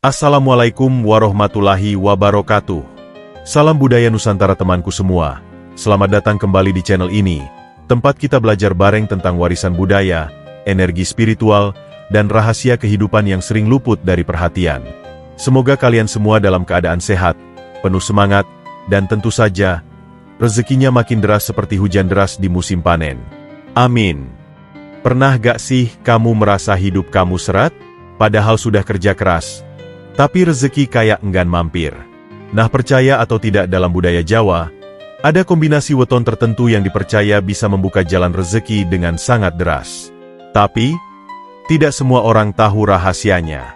Assalamualaikum warahmatullahi wabarakatuh. Salam budaya Nusantara temanku semua. Selamat datang kembali di channel ini, tempat kita belajar bareng tentang warisan budaya, energi spiritual, dan rahasia kehidupan yang sering luput dari perhatian. Semoga kalian semua dalam keadaan sehat, penuh semangat, dan tentu saja, rezekinya makin deras seperti hujan deras di musim panen. Amin. Pernah gak sih kamu merasa hidup kamu seret? Padahal sudah kerja keras, tapi rezeki kayak enggan mampir. Nah, percaya atau tidak, dalam budaya Jawa, ada kombinasi weton tertentu yang dipercaya bisa membuka jalan rezeki dengan sangat deras. Tapi, tidak semua orang tahu rahasianya.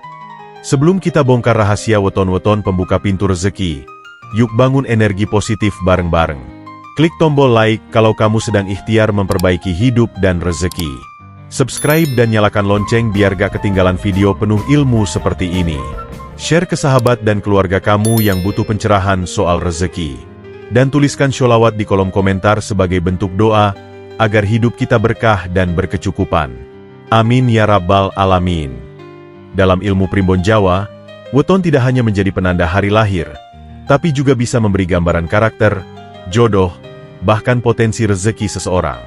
Sebelum kita bongkar rahasia weton-weton pembuka pintu rezeki, yuk bangun energi positif bareng-bareng. Klik tombol like kalau kamu sedang ikhtiar memperbaiki hidup dan rezeki. Subscribe dan nyalakan lonceng biar gak ketinggalan video penuh ilmu seperti ini. Share ke sahabat dan keluarga kamu yang butuh pencerahan soal rezeki. Dan tuliskan sholawat di kolom komentar sebagai bentuk doa, agar hidup kita berkah dan berkecukupan. Amin ya rabbal alamin. Dalam ilmu primbon Jawa, weton tidak hanya menjadi penanda hari lahir, tapi juga bisa memberi gambaran karakter, jodoh, bahkan potensi rezeki seseorang.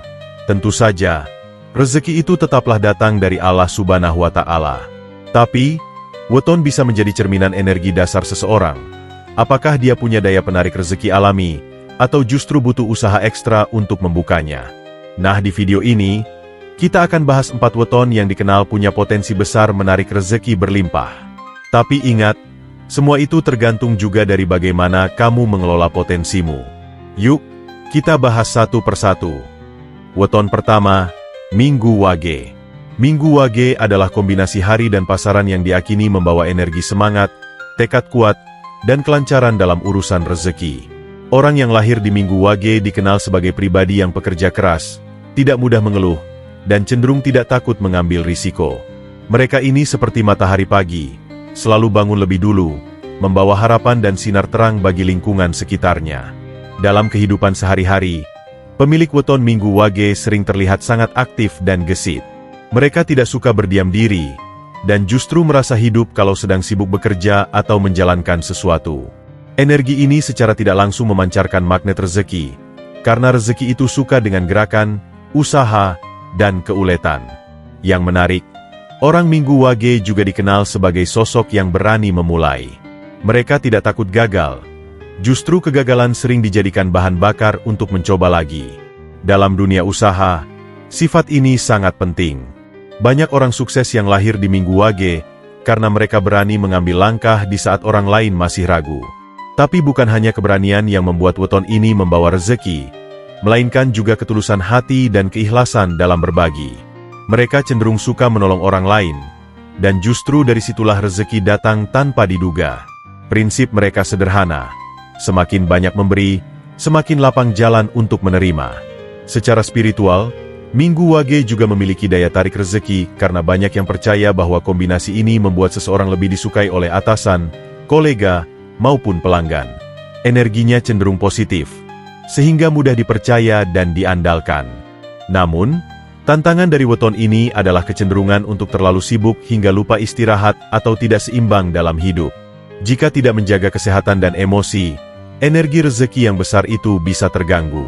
Tentu saja, rezeki itu tetaplah datang dari Allah Subhanahu wa Ta'ala. Tapi, weton bisa menjadi cerminan energi dasar seseorang. Apakah dia punya daya penarik rezeki alami, atau justru butuh usaha ekstra untuk membukanya? Nah, di video ini, kita akan bahas 4 weton yang dikenal punya potensi besar menarik rezeki berlimpah. Tapi ingat, semua itu tergantung juga dari bagaimana kamu mengelola potensimu. Yuk, kita bahas satu persatu. Weton pertama, Minggu Wage. Minggu Wage adalah kombinasi hari dan pasaran yang diyakini membawa energi semangat, tekad kuat, dan kelancaran dalam urusan rezeki. Orang yang lahir di Minggu Wage dikenal sebagai pribadi yang pekerja keras, tidak mudah mengeluh, dan cenderung tidak takut mengambil risiko. Mereka ini seperti matahari pagi, selalu bangun lebih dulu, membawa harapan dan sinar terang bagi lingkungan sekitarnya. Dalam kehidupan sehari-hari, pemilik weton Minggu Wage sering terlihat sangat aktif dan gesit. Mereka tidak suka berdiam diri, dan justru merasa hidup kalau sedang sibuk bekerja atau menjalankan sesuatu. Energi ini secara tidak langsung memancarkan magnet rezeki, karena rezeki itu suka dengan gerakan, usaha, dan keuletan. Yang menarik, orang Minggu Wage juga dikenal sebagai sosok yang berani memulai. Mereka tidak takut gagal. Justru kegagalan sering dijadikan bahan bakar untuk mencoba lagi. Dalam dunia usaha, sifat ini sangat penting. Banyak orang sukses yang lahir di Minggu Wage, karena mereka berani mengambil langkah di saat orang lain masih ragu. Tapi bukan hanya keberanian yang membuat weton ini membawa rezeki, melainkan juga ketulusan hati dan keikhlasan dalam berbagi. Mereka cenderung suka menolong orang lain, dan justru dari situlah rezeki datang tanpa diduga. Prinsip mereka sederhana. Semakin banyak memberi, semakin lapang jalan untuk menerima. Secara spiritual, Minggu Wage juga memiliki daya tarik rezeki karena banyak yang percaya bahwa kombinasi ini membuat seseorang lebih disukai oleh atasan, kolega, maupun pelanggan. Energinya cenderung positif, sehingga mudah dipercaya dan diandalkan. Namun, tantangan dari weton ini adalah kecenderungan untuk terlalu sibuk hingga lupa istirahat atau tidak seimbang dalam hidup. Jika tidak menjaga kesehatan dan emosi, energi rezeki yang besar itu bisa terganggu.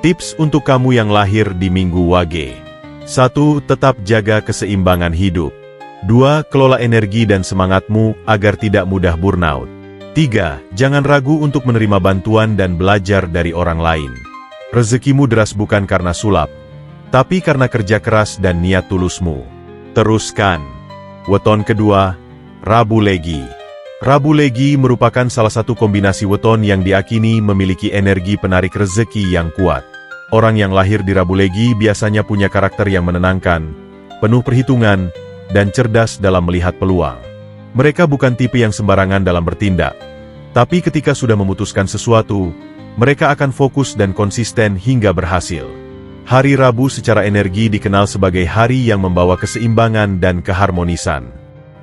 Tips untuk kamu yang lahir di Minggu Wage. 1. Tetap jaga keseimbangan hidup. 2. Kelola energi dan semangatmu agar tidak mudah burnout. 3. Jangan ragu untuk menerima bantuan dan belajar dari orang lain. Rezekimu deras bukan karena sulap, tapi karena kerja keras dan niat tulusmu. Teruskan. Weton kedua, Rabu Legi. Rabu Legi merupakan salah satu kombinasi weton yang diyakini memiliki energi penarik rezeki yang kuat. Orang yang lahir di Rabu Legi biasanya punya karakter yang menenangkan, penuh perhitungan, dan cerdas dalam melihat peluang. Mereka bukan tipe yang sembarangan dalam bertindak, tapi ketika sudah memutuskan sesuatu, mereka akan fokus dan konsisten hingga berhasil. Hari Rabu secara energi dikenal sebagai hari yang membawa keseimbangan dan keharmonisan.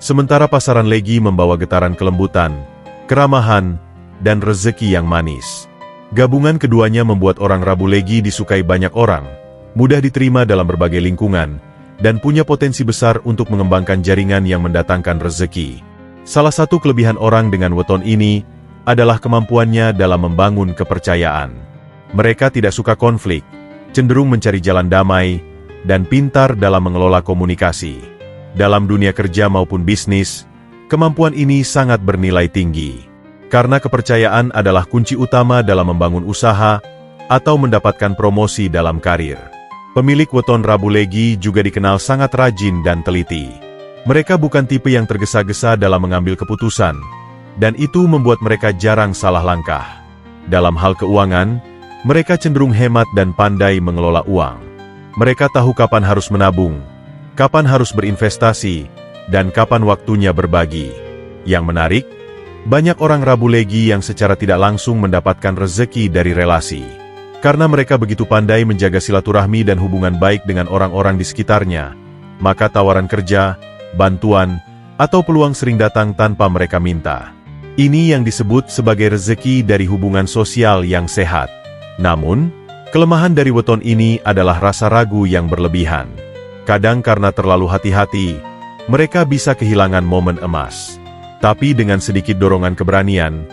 Sementara pasaran Legi membawa getaran kelembutan, keramahan, dan rezeki yang manis. Gabungan keduanya membuat orang Rabu Legi disukai banyak orang, mudah diterima dalam berbagai lingkungan, dan punya potensi besar untuk mengembangkan jaringan yang mendatangkan rezeki. Salah satu kelebihan orang dengan weton ini adalah kemampuannya dalam membangun kepercayaan. Mereka tidak suka konflik, cenderung mencari jalan damai, dan pintar dalam mengelola komunikasi. Dalam dunia kerja maupun bisnis, kemampuan ini sangat bernilai tinggi. Karena kepercayaan adalah kunci utama dalam membangun usaha atau mendapatkan promosi dalam karir. Pemilik weton Rabu Legi juga dikenal sangat rajin dan teliti. Mereka bukan tipe yang tergesa-gesa dalam mengambil keputusan, dan itu membuat mereka jarang salah langkah. Dalam hal keuangan, mereka cenderung hemat dan pandai mengelola uang. Mereka tahu kapan harus menabung, kapan harus berinvestasi, dan kapan waktunya berbagi. Yang menarik, banyak orang Rabu Legi yang secara tidak langsung mendapatkan rezeki dari relasi. Karena mereka begitu pandai menjaga silaturahmi dan hubungan baik dengan orang-orang di sekitarnya, maka tawaran kerja, bantuan, atau peluang sering datang tanpa mereka minta. Ini yang disebut sebagai rezeki dari hubungan sosial yang sehat. Namun, kelemahan dari weton ini adalah rasa ragu yang berlebihan. Kadang karena terlalu hati-hati, mereka bisa kehilangan momen emas. Tapi dengan sedikit dorongan keberanian,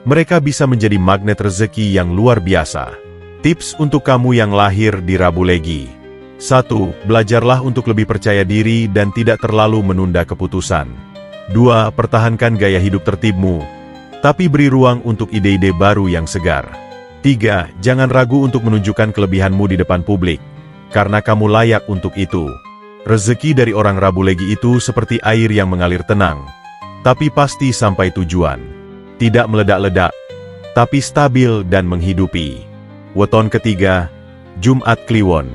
mereka bisa menjadi magnet rezeki yang luar biasa. Tips untuk kamu yang lahir di Rabu Legi. 1. Belajarlah untuk lebih percaya diri dan tidak terlalu menunda keputusan. 2. Pertahankan gaya hidup tertibmu, tapi beri ruang untuk ide-ide baru yang segar. 3. Jangan ragu untuk menunjukkan kelebihanmu di depan publik, karena kamu layak untuk itu. Rezeki dari orang Rabu Legi itu seperti air yang mengalir tenang, tapi pasti sampai tujuan. Tidak meledak-ledak, tapi stabil dan menghidupi. Weton ketiga, Jumat Kliwon.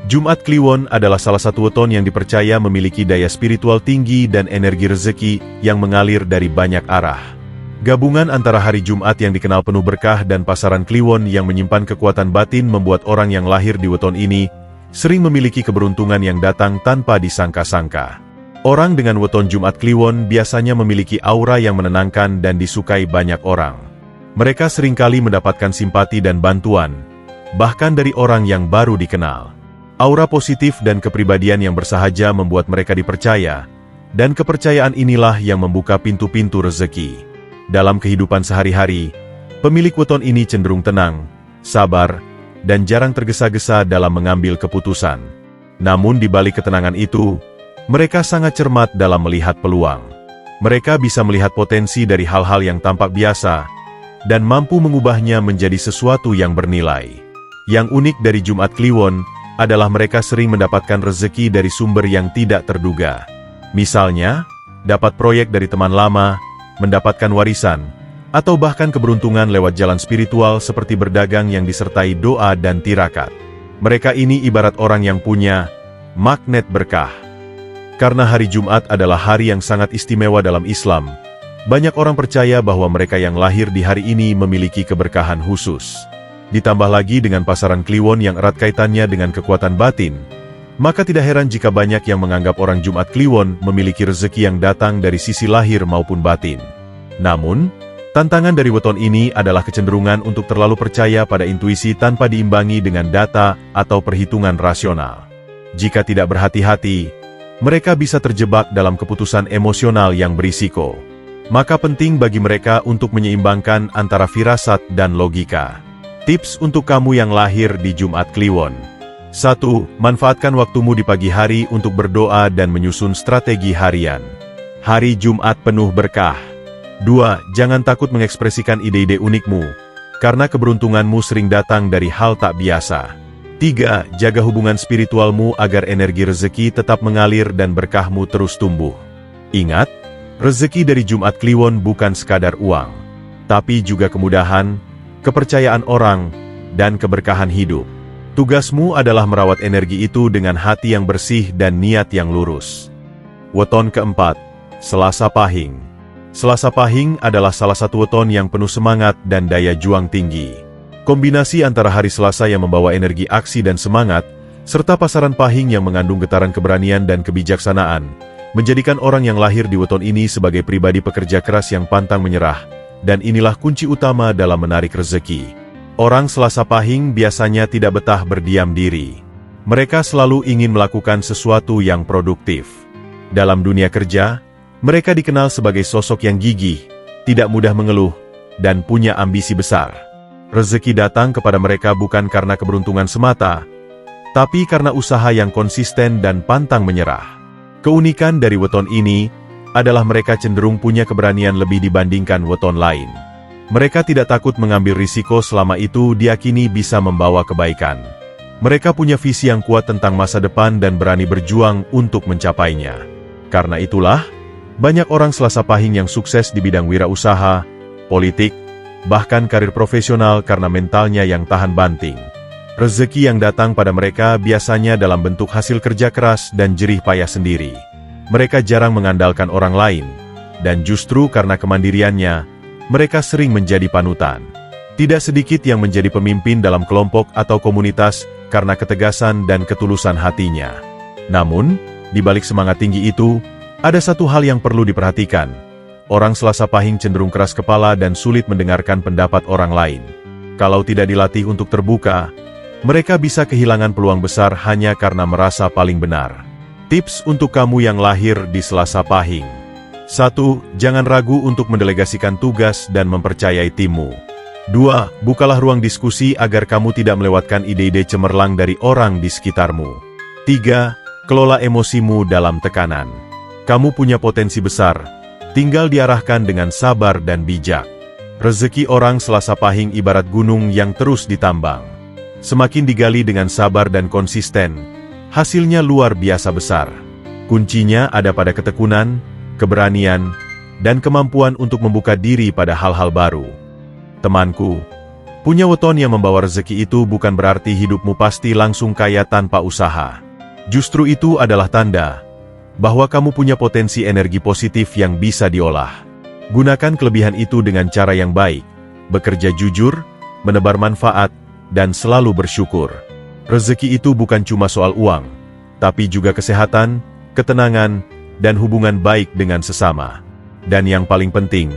Jumat Kliwon adalah salah satu weton yang dipercaya memiliki daya spiritual tinggi dan energi rezeki yang mengalir dari banyak arah. Gabungan antara hari Jumat yang dikenal penuh berkah dan pasaran Kliwon yang menyimpan kekuatan batin membuat orang yang lahir di weton ini sering memiliki keberuntungan yang datang tanpa disangka-sangka. Orang dengan weton Jumat Kliwon biasanya memiliki aura yang menenangkan dan disukai banyak orang. Mereka seringkali mendapatkan simpati dan bantuan, bahkan dari orang yang baru dikenal. Aura positif dan kepribadian yang bersahaja membuat mereka dipercaya, dan kepercayaan inilah yang membuka pintu-pintu rezeki. Dalam kehidupan sehari-hari, pemilik weton ini cenderung tenang, sabar, dan jarang tergesa-gesa dalam mengambil keputusan. Namun di balik ketenangan itu, mereka sangat cermat dalam melihat peluang. Mereka bisa melihat potensi dari hal-hal yang tampak biasa, dan mampu mengubahnya menjadi sesuatu yang bernilai. Yang unik dari Jumat Kliwon adalah mereka sering mendapatkan rezeki dari sumber yang tidak terduga. Misalnya, dapat proyek dari teman lama, mendapatkan warisan, atau bahkan keberuntungan lewat jalan spiritual seperti berdagang yang disertai doa dan tirakat. Mereka ini ibarat orang yang punya magnet berkah. Karena hari Jumat adalah hari yang sangat istimewa dalam Islam, banyak orang percaya bahwa mereka yang lahir di hari ini memiliki keberkahan khusus. Ditambah lagi dengan pasaran Kliwon yang erat kaitannya dengan kekuatan batin, maka tidak heran jika banyak yang menganggap orang Jumat Kliwon memiliki rezeki yang datang dari sisi lahir maupun batin. Namun, tantangan dari weton ini adalah kecenderungan untuk terlalu percaya pada intuisi tanpa diimbangi dengan data atau perhitungan rasional. Jika tidak berhati-hati, mereka bisa terjebak dalam keputusan emosional yang berisiko. Maka penting bagi mereka untuk menyeimbangkan antara firasat dan logika. Tips untuk kamu yang lahir di Jumat Kliwon. 1. Manfaatkan waktumu di pagi hari untuk berdoa dan menyusun strategi harian. Hari Jumat penuh berkah. 2. Jangan takut mengekspresikan ide-ide unikmu, karena keberuntunganmu sering datang dari hal tak biasa. 3. Jaga hubungan spiritualmu agar energi rezeki tetap mengalir dan berkahmu terus tumbuh. Ingat, rezeki dari Jumat Kliwon bukan sekadar uang, tapi juga kemudahan, kepercayaan orang, dan keberkahan hidup. Tugasmu adalah merawat energi itu dengan hati yang bersih dan niat yang lurus. Weton keempat, Selasa Pahing. Selasa Pahing adalah salah satu weton yang penuh semangat dan daya juang tinggi. Kombinasi antara hari Selasa yang membawa energi aksi dan semangat, serta pasaran Pahing yang mengandung getaran keberanian dan kebijaksanaan, menjadikan orang yang lahir di weton ini sebagai pribadi pekerja keras yang pantang menyerah, dan inilah kunci utama dalam menarik rezeki. Orang Selasa Pahing biasanya tidak betah berdiam diri. Mereka selalu ingin melakukan sesuatu yang produktif. Dalam dunia kerja, Mereka dikenal sebagai sosok yang gigih, tidak mudah mengeluh, dan punya ambisi besar. Rezeki datang kepada mereka bukan karena keberuntungan semata, tapi karena usaha yang konsisten dan pantang menyerah. Keunikan dari weton ini adalah mereka cenderung punya keberanian lebih dibandingkan weton lain. Mereka tidak takut mengambil risiko selama itu diyakini bisa membawa kebaikan. Mereka punya visi yang kuat tentang masa depan dan berani berjuang untuk mencapainya. Karena itulah, banyak orang Selasa Pahing yang sukses di bidang wirausaha, politik, bahkan karir profesional karena mentalnya yang tahan banting. Rezeki yang datang pada mereka biasanya dalam bentuk hasil kerja keras dan jerih payah sendiri. Mereka jarang mengandalkan orang lain, dan justru karena kemandiriannya, mereka sering menjadi panutan. Tidak sedikit yang menjadi pemimpin dalam kelompok atau komunitas karena ketegasan dan ketulusan hatinya. Namun, di balik semangat tinggi itu, ada satu hal yang perlu diperhatikan. Orang Selasa Pahing cenderung keras kepala dan sulit mendengarkan pendapat orang lain. Kalau tidak dilatih untuk terbuka, mereka bisa kehilangan peluang besar hanya karena merasa paling benar. Tips untuk kamu yang lahir di Selasa Pahing. 1. Jangan ragu untuk mendelegasikan tugas dan mempercayai timmu. 2. Bukalah ruang diskusi agar kamu tidak melewatkan ide-ide cemerlang dari orang di sekitarmu. 3. Kelola emosimu dalam tekanan. Kamu punya potensi besar, tinggal diarahkan dengan sabar dan bijak. Rezeki orang Selasa Pahing ibarat gunung yang terus ditambang. Semakin digali dengan sabar dan konsisten, hasilnya luar biasa besar. Kuncinya ada pada ketekunan, keberanian, dan kemampuan untuk membuka diri pada hal-hal baru. Temanku, punya weton yang membawa rezeki itu bukan berarti hidupmu pasti langsung kaya tanpa usaha. Justru itu adalah tanda bahwa kamu punya potensi energi positif yang bisa diolah. Gunakan kelebihan itu dengan cara yang baik, bekerja jujur, menebar manfaat, dan selalu bersyukur. Rezeki itu bukan cuma soal uang, tapi juga kesehatan, ketenangan, dan hubungan baik dengan sesama. Dan yang paling penting,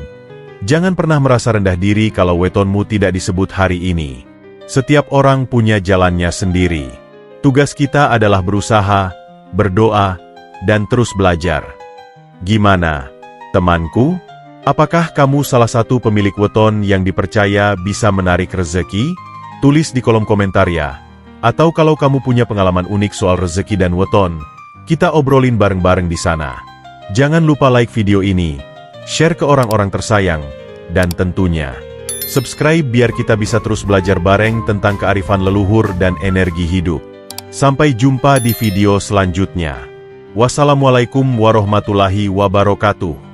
jangan pernah merasa rendah diri kalau wetonmu tidak disebut hari ini. Setiap orang punya jalannya sendiri. Tugas kita adalah berusaha, berdoa, dan terus belajar. Gimana, temanku? Apakah kamu salah satu pemilik weton yang dipercaya bisa menarik rezeki? Tulis di kolom komentar ya. Atau kalau kamu punya pengalaman unik soal rezeki dan weton, kita obrolin bareng-bareng di sana. Jangan lupa like video ini, share ke orang-orang tersayang, dan tentunya subscribe biar kita bisa terus belajar bareng tentang kearifan leluhur dan energi hidup. Sampai jumpa di video selanjutnya. Wassalamualaikum warahmatullahi wabarakatuh.